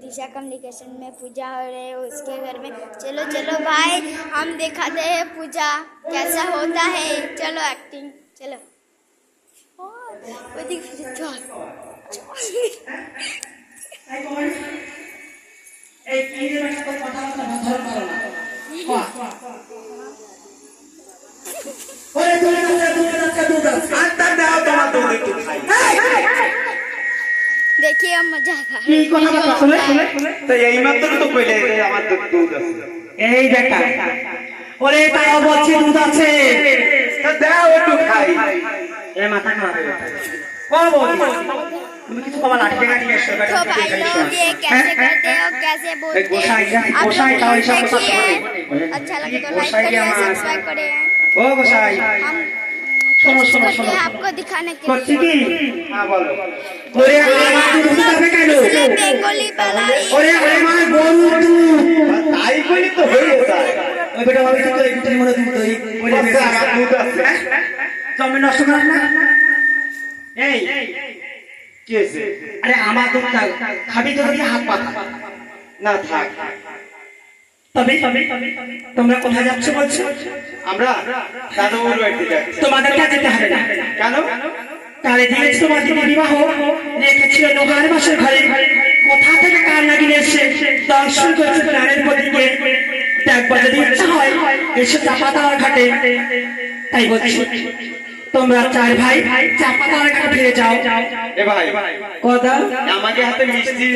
दिशा communication में पूजा हो रहे है उसके घर में। चलो चलो भाई हम दिखाते हैं पूजा कैसा होता है। चलो एक्टिंग चलो। वो देख देखिए हम मजा था কি কথা বলা শুনে তো এই মাত্র তো কইলে আমার দুধ আছে এই দেখা ওরে তাও বলছি দুধ আছে তো দাও একটু খাই এ মাথা খারাপ ও বৌদি তুমি কিছু কমা লাঠি টাকা নিয়ে এসো तो भाई लोग ये कैसे करते हो कैसे बोलते हैं आप लोग देखिए अच्छा लगे तो लाइक करिए सब्सक्राइब करिए। ও গোসাই हम শোনো শোনো कोशिश শোনো करते हैं आपको दिखाने के করছি लिए। কি হ্যাঁ বলো ওরে আমার দুধ খাবে কেন इसलिए बेंगोली वाला ওরে আমার গরু দুধ তাই কইলে তো হয়ে যায় ওই বেটা ভাবি তো একটু মনে দুধ দই ওরে আচ্ছা, আমার দুধ আছে জমি নষ্ট করাস না এই কি হয়েছে আরে আমার দুধ খাবি তো দেখি হাত পাতা না থাক তবে তোমরা কোথায় যাচ্ছ বলছো আমরা দাদুর বাড়িতে যাচ্ছি তোমাদেরকে যেতে হবে না কেন কালে দিয়েছ তোমার দিদি বিবাহ রেখেছিল লোহার বাসের ঘরে কোথা থেকে কার লাগিয়ে এসে দর্শন করেছে প্রাণের প্রতীকে একবার যদি ইচ্ছা হয় এসে চাপাতার ঘাটে তাই বলছি তোমরা চার ভাই চাপাতার ঘাটে ফিরে যাও এ ভাই কথা আমাকে হাতে মিষ্টি